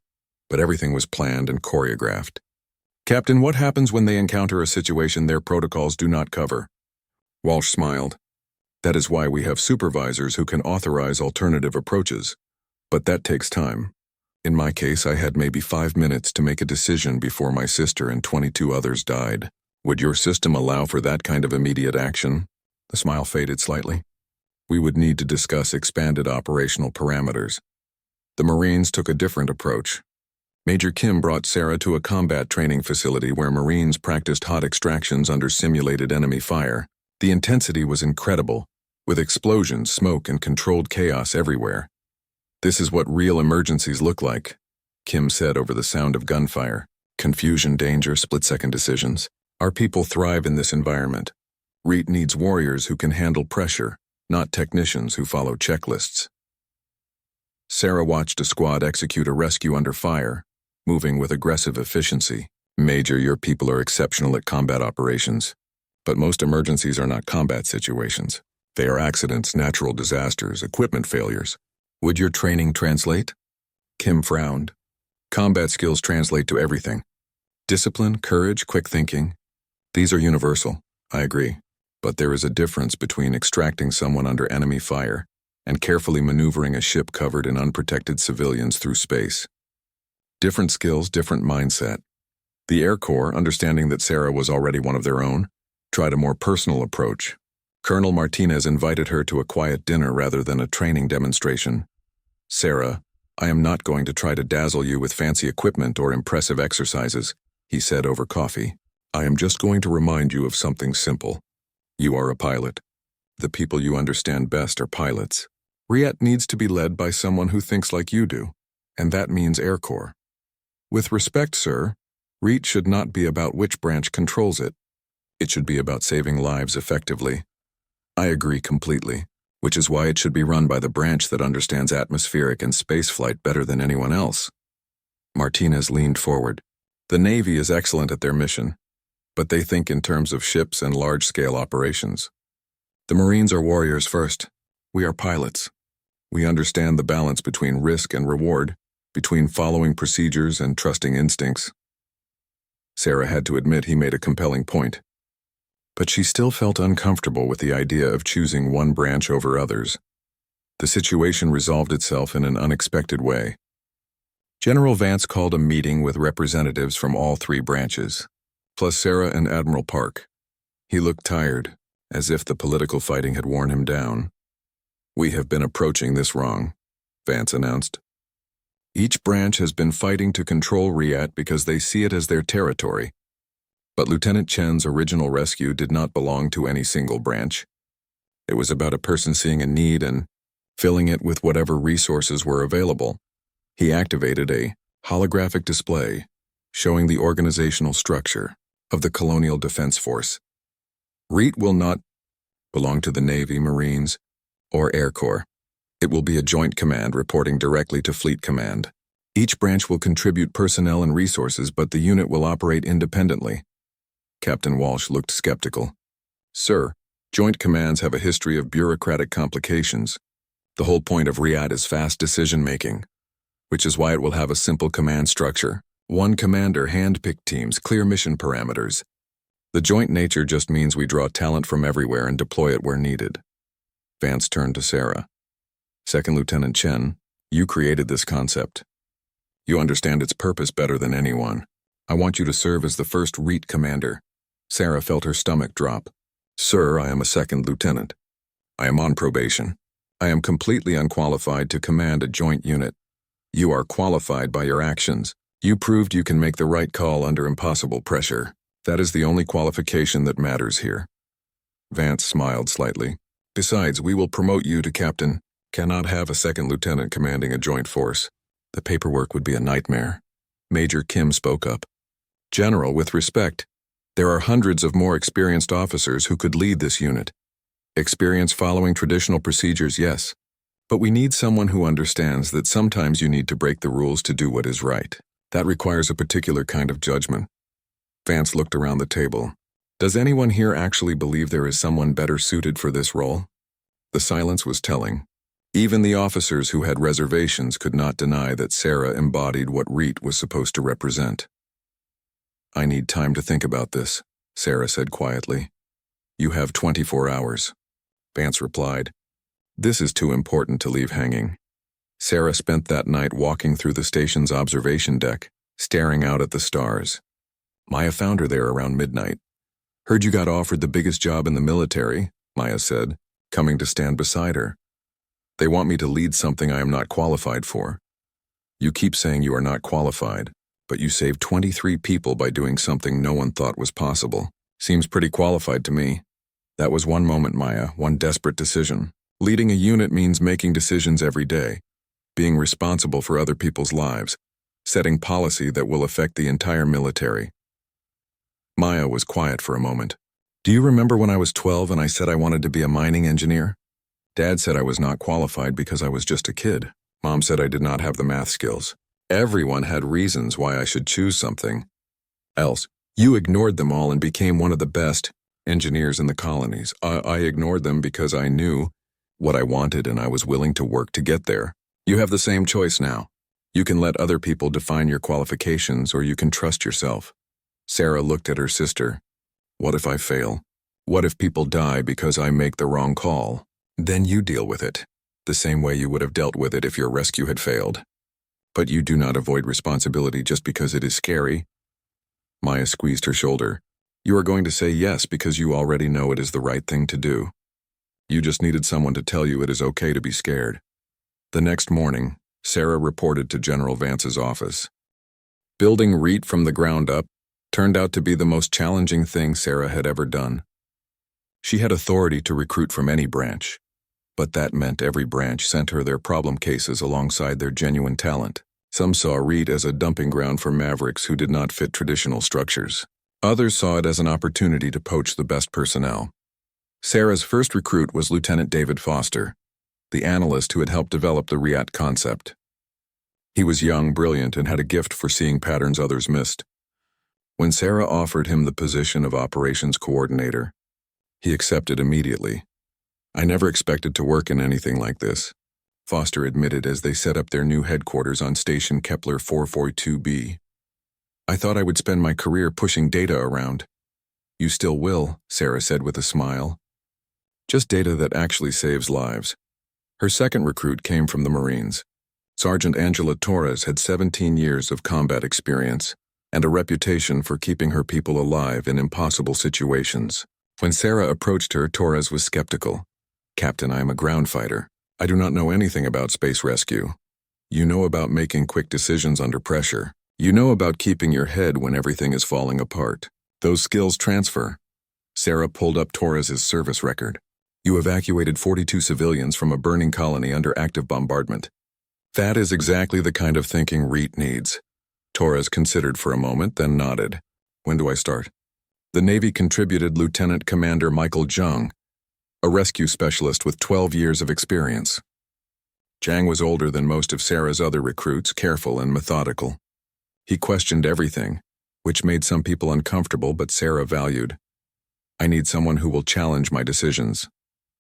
but everything was planned and choreographed. Captain, what happens when they encounter a situation their protocols do not cover? Walsh smiled. That is why we have supervisors who can authorize alternative approaches. But that takes time. In my case, I had maybe 5 minutes to make a decision before my sister and 22 others died. Would your system allow for that kind of immediate action? The smile faded slightly. We would need to discuss expanded operational parameters. The Marines took a different approach. Major Kim brought Sarah to a combat training facility where Marines practiced hot extractions under simulated enemy fire. The intensity was incredible, with explosions, smoke, and controlled chaos everywhere. This is what real emergencies look like, Kim said over the sound of gunfire. Confusion, danger, split-second decisions. Our people thrive in this environment. REIT needs warriors who can handle pressure, not technicians who follow checklists. Sarah watched a squad execute a rescue under fire, moving with aggressive efficiency. Major, your people are exceptional at combat operations. But most emergencies are not combat situations. They are accidents, natural disasters, equipment failures. Would your training translate? Kim frowned. Combat skills translate to everything. Discipline, courage, quick thinking. These are universal, I agree. But there is a difference between extracting someone under enemy fire and carefully maneuvering a ship covered in unprotected civilians through space. Different skills, different mindset. The Air Corps, understanding that Sarah was already one of their own, tried a more personal approach. Colonel Martinez invited her to a quiet dinner rather than a training demonstration. Sarah, I am not going to try to dazzle you with fancy equipment or impressive exercises, he said over coffee. I am just going to remind you of something simple. You are a pilot. The people you understand best are pilots. REIT needs to be led by someone who thinks like you do, and that means Air Corps. With respect, sir, REIT should not be about which branch controls it. It should be about saving lives effectively. I agree completely, which is why it should be run by the branch that understands atmospheric and spaceflight better than anyone else. Martinez leaned forward. The Navy is excellent at their mission, but they think in terms of ships and large-scale operations. The Marines are warriors first. We are pilots. We understand the balance between risk and reward, between following procedures and trusting instincts. Sarah had to admit he made a compelling point. But she still felt uncomfortable with the idea of choosing one branch over others. The situation resolved itself in an unexpected way. General Vance called a meeting with representatives from all three branches, plus Sarah and Admiral Park. He looked tired, as if the political fighting had worn him down. "We have been approaching this wrong," Vance announced. "Each branch has been fighting to control Riat because they see it as their territory. But Lieutenant Chen's original rescue did not belong to any single branch. It was about a person seeing a need and filling it with whatever resources were available. He activated a holographic display showing the organizational structure of the Colonial Defense Force. REIT will not belong to the Navy, Marines, or Air Corps. It will be a joint command reporting directly to Fleet Command. Each branch will contribute personnel and resources, but the unit will operate independently." Captain Walsh looked skeptical. "Sir, joint commands have a history of bureaucratic complications. The whole point of RIAT is fast decision-making, which is why it will have a simple command structure. One commander, hand-picked teams, clear mission parameters. The joint nature just means we draw talent from everywhere and deploy it where needed." Vance turned to Sarah. "Second Lieutenant Chen, you created this concept. You understand its purpose better than anyone. I want you to serve as the first REIT commander." Sarah felt her stomach drop. "Sir, I am a second lieutenant. I am on probation. I am completely unqualified to command a joint unit. You are qualified by your actions. You proved you can make the right call under impossible pressure. That is the only qualification that matters here." Vance smiled slightly. "Besides, we will promote you to captain. Cannot have a second lieutenant commanding a joint force. The paperwork would be a nightmare." Major Kim spoke up. "General, with respect, there are hundreds of more experienced officers who could lead this unit. Experience following traditional procedures, yes. But we need someone who understands that sometimes you need to break the rules to do what is right. That requires a particular kind of judgment." Vance looked around the table. "Does anyone here actually believe there is someone better suited for this role?" The silence was telling. Even the officers who had reservations could not deny that Sarah embodied what REIT was supposed to represent. "I need time to think about this," Sarah said quietly. "You have 24 hours." Vance replied, "This is too important to leave hanging." Sarah spent that night walking through the station's observation deck, staring out at the stars. Maya found her there around midnight. "Heard you got offered the biggest job in the military," Maya said, coming to stand beside her. "They want me to lead something I am not qualified for." "You keep saying you are not qualified, but you saved 23 people by doing something no one thought was possible. Seems pretty qualified to me." "That was one moment, Maya, one desperate decision. Leading a unit means making decisions every day, being responsible for other people's lives, setting policy that will affect the entire military." Maya was quiet for a moment. "Do you remember when I was 12 and I said I wanted to be a mining engineer? Dad said I was not qualified because I was just a kid. Mom said I did not have the math skills. Everyone had reasons why I should choose something else. You ignored them all and became one of the best engineers in the colonies. I ignored them because I knew what I wanted and I was willing to work to get there. You have the same choice now. You can let other people define your qualifications or you can trust yourself." Sarah looked at her sister. "What if I fail? What if people die because I make the wrong call? Then you deal with it, the same way you would have dealt with it if your rescue had failed. But you do not avoid responsibility just because it is scary." Maya squeezed her shoulder. "You are going to say yes because you already know it is the right thing to do. You just needed someone to tell you it is okay to be scared." The next morning, Sarah reported to General Vance's office. Building REIT from the ground up turned out to be the most challenging thing Sarah had ever done. She had authority to recruit from any branch, but that meant every branch sent her their problem cases alongside their genuine talent. Some saw REIT as a dumping ground for mavericks who did not fit traditional structures. Others saw it as an opportunity to poach the best personnel. Sarah's first recruit was Lieutenant David Foster, the analyst who had helped develop the RIAT concept. He was young, brilliant, and had a gift for seeing patterns others missed. When Sarah offered him the position of operations coordinator, he accepted immediately. "I never expected to work in anything like this," Foster admitted as they set up their new headquarters on Station Kepler 442b. "I thought I would spend my career pushing data around." "You still will," Sarah said with a smile. "Just data that actually saves lives." Her second recruit came from the Marines. Sergeant Angela Torres had 17 years of combat experience and a reputation for keeping her people alive in impossible situations. When Sarah approached her, Torres was skeptical. "Captain, I am a ground fighter. I do not know anything about space rescue. You know about making quick decisions under pressure. You know about keeping your head when everything is falling apart. Those skills transfer." Sarah pulled up Torres's service record. "You evacuated 42 civilians from a burning colony under active bombardment." That is exactly the kind of thinking REIT needs. Torres considered for a moment, then nodded. "When do I start?" The Navy contributed Lieutenant Commander Michael Zhang, a rescue specialist with 12 years of experience. Zhang was older than most of Sarah's other recruits, careful and methodical. He questioned everything, which made some people uncomfortable, but Sarah valued. "I need someone who will challenge my decisions,"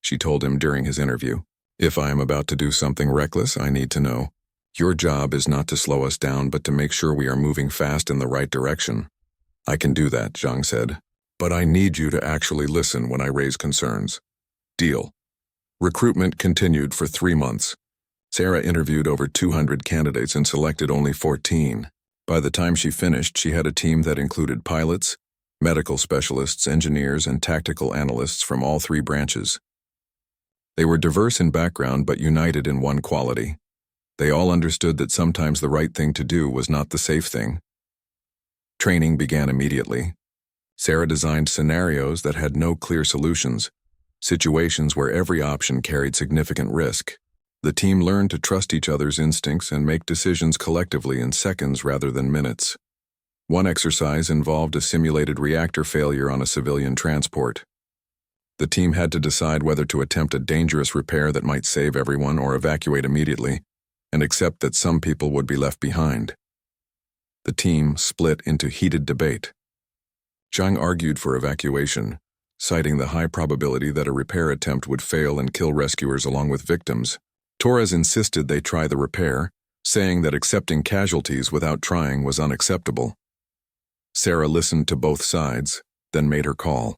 she told him during his interview. "If I am about to do something reckless, I need to know. Your job is not to slow us down, but to make sure we are moving fast in the right direction." "I can do that," Zhang said. "But I need you to actually listen when I raise concerns." Deal. Recruitment continued for 3 months. Sarah interviewed over 200 candidates and selected only 14. By the time she finished, she had a team that included pilots, medical specialists, engineers, and tactical analysts from all 3 branches. They were diverse in background but united in one quality. They all understood that sometimes the right thing to do was not the safe thing. Training began immediately. Sarah designed scenarios that had no clear solutions, situations where every option carried significant risk. The team learned to trust each other's instincts and make decisions collectively in seconds rather than minutes. One exercise involved a simulated reactor failure on a civilian transport. The team had to decide whether to attempt a dangerous repair that might save everyone or evacuate immediately, and accept that some people would be left behind. The team split into heated debate. Zhang argued for evacuation, citing the high probability that a repair attempt would fail and kill rescuers along with victims. Torres insisted they try the repair, saying that accepting casualties without trying was unacceptable. Sarah listened to both sides, then made her call.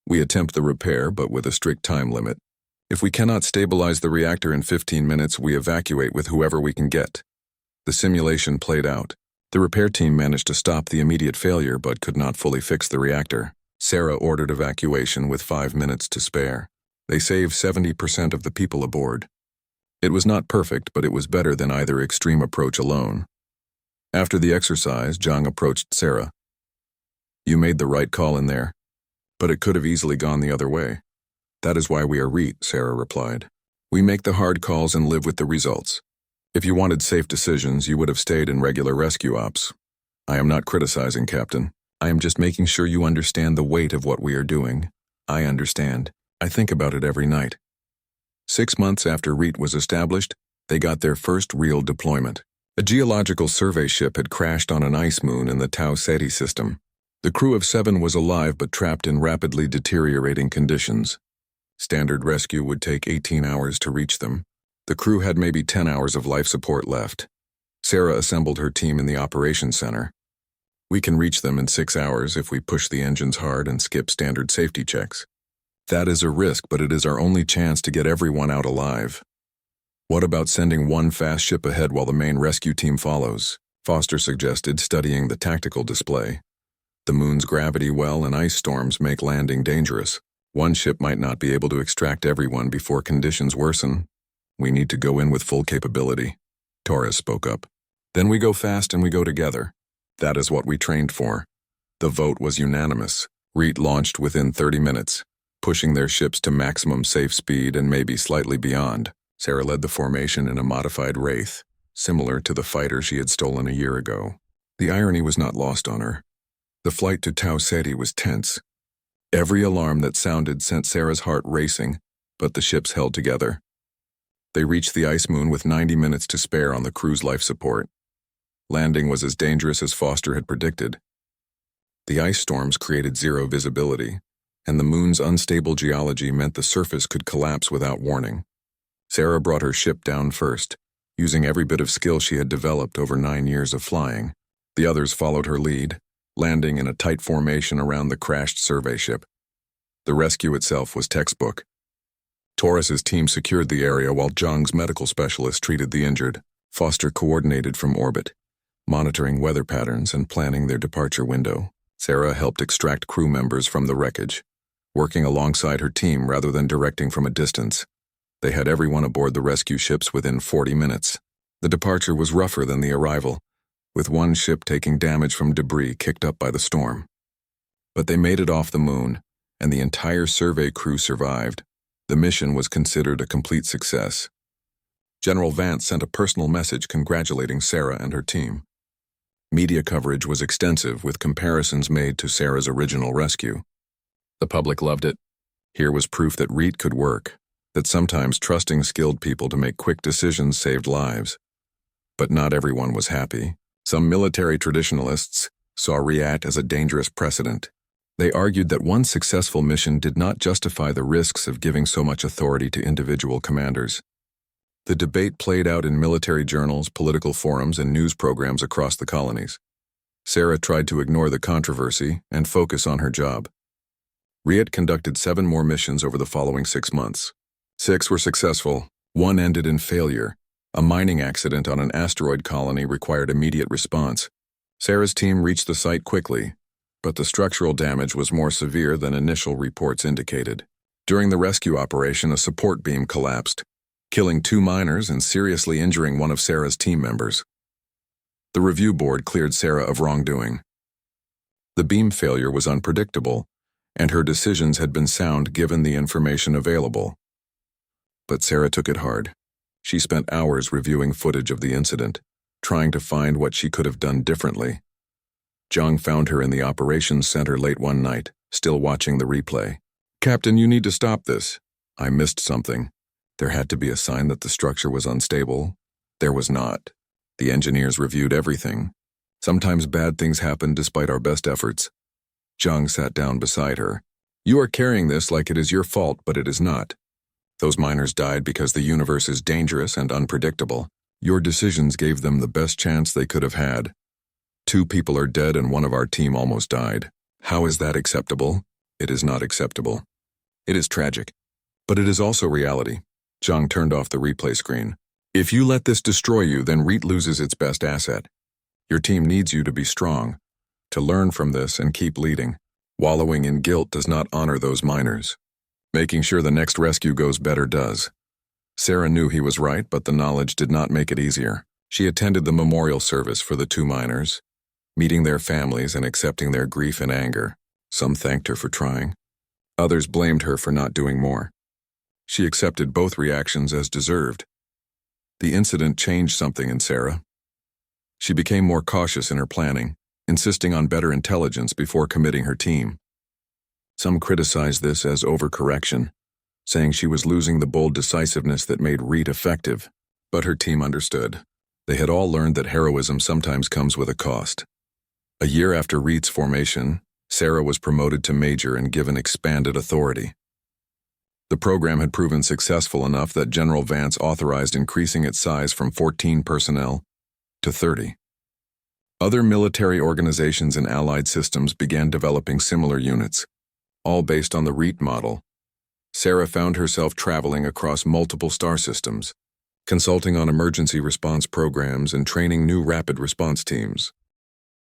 "We attempt the repair, but with a strict time limit. If we cannot stabilize the reactor in 15 minutes, we evacuate with whoever we can get." The simulation played out. The repair team managed to stop the immediate failure but could not fully fix the reactor. Sarah ordered evacuation with 5 minutes to spare. They saved 70% of the people aboard. It was not perfect, but it was better than either extreme approach alone. After the exercise, Zhang approached Sarah. "You made the right call in there, but it could have easily gone the other way." "That is why we are REIT," Sarah replied. "We make the hard calls and live with the results. If you wanted safe decisions, you would have stayed in regular rescue ops." "I am not criticizing, Captain. I am just making sure you understand the weight of what we are doing." "I understand. I think about it every night." 6 months after REIT was established, they got their first real deployment. A geological survey ship had crashed on an ice moon in the Tau Ceti system. The crew of 7 was alive but trapped in rapidly deteriorating conditions. Standard rescue would take 18 hours to reach them. The crew had maybe 10 hours of life support left. Sarah assembled her team in the operations center. "We can reach them in 6 hours if we push the engines hard and skip standard safety checks. That is a risk, but it is our only chance to get everyone out alive." "What about sending one fast ship ahead while the main rescue team follows?" Foster suggested, studying the tactical display. "The moon's gravity well and ice storms make landing dangerous. One ship might not be able to extract everyone before conditions worsen. We need to go in with full capability." Torres spoke up. "Then we go fast and we go together. That is what we trained for." The vote was unanimous. REIT launched within 30 minutes, pushing their ships to maximum safe speed and maybe slightly beyond. Sarah led the formation in a modified Wraith, similar to the fighter she had stolen a year ago. The irony was not lost on her. The flight to Tau Ceti was tense. Every alarm that sounded sent Sarah's heart racing, but the ships held together. They reached the ice moon with 90 minutes to spare on the crew's life support. Landing was as dangerous as Foster had predicted. The ice storms created zero visibility, and the moon's unstable geology meant the surface could collapse without warning. Sarah brought her ship down first, using every bit of skill she had developed over 9 years of flying. The others followed her lead, landing in a tight formation around the crashed survey ship. The rescue itself was textbook. Torres's team secured the area while Zhang's medical specialist treated the injured. Foster coordinated from orbit, monitoring weather patterns and planning their departure window. Sarah helped extract crew members from the wreckage, working alongside her team rather than directing from a distance. They had everyone aboard the rescue ships within 40 minutes. The departure was rougher than the arrival, with one ship taking damage from debris kicked up by the storm. But they made it off the moon, and the entire survey crew survived. The mission was considered a complete success. General Vance sent a personal message congratulating Sarah and her team. Media coverage was extensive, with comparisons made to Sarah's original rescue. The public loved it. Here was proof that REIT could work, that sometimes trusting skilled people to make quick decisions saved lives. But not everyone was happy. Some military traditionalists saw REACT as a dangerous precedent. They argued that one successful mission did not justify the risks of giving so much authority to individual commanders. The debate played out in military journals, political forums, and news programs across the colonies. Sarah tried to ignore the controversy and focus on her job. REACT conducted 7 more missions over the following 6 months. 6 were successful. 1 ended in failure. A mining accident on an asteroid colony required immediate response. Sarah's team reached the site quickly, but the structural damage was more severe than initial reports indicated. During the rescue operation, a support beam collapsed, killing 2 miners and seriously injuring one of Sarah's team members. The review board cleared Sarah of wrongdoing. The beam failure was unpredictable, and her decisions had been sound given the information available. But Sarah took it hard. She spent hours reviewing footage of the incident, trying to find what she could have done differently. Zhang found her in the operations center late one night, still watching the replay. "Captain, you need to stop this. I missed something. There had to be a sign that the structure was unstable. There was not. The engineers reviewed everything. Sometimes bad things happen despite our best efforts." Zhang sat down beside her. "You are carrying this like it is your fault, but it is not. Those miners died because the universe is dangerous and unpredictable. Your decisions gave them the best chance they could have had. 2 people are dead and one of our team almost died. How is that acceptable? It is not acceptable. It is tragic, but it is also reality." Zhang turned off the replay screen. "If you let this destroy you, then REIT loses its best asset. Your team needs you to be strong, to learn from this and keep leading. Wallowing in guilt does not honor those miners. Making sure the next rescue goes better does." Sarah knew he was right, but the knowledge did not make it easier. She attended the memorial service for the 2 miners, meeting their families and accepting their grief and anger. Some thanked her for trying. Others blamed her for not doing more. She accepted both reactions as deserved. The incident changed something in Sarah. She became more cautious in her planning, insisting on better intelligence before committing her team. Some criticized this as overcorrection, saying she was losing the bold decisiveness that made REIT effective. But her team understood. They had all learned that heroism sometimes comes with a cost. A year after REIT's formation, Sarah was promoted to major and given expanded authority. The program had proven successful enough that General Vance authorized increasing its size from 14 personnel to 30. Other military organizations and allied systems began developing similar units, all based on the REIT model. Sarah found herself traveling across multiple star systems, consulting on emergency response programs and training new rapid response teams.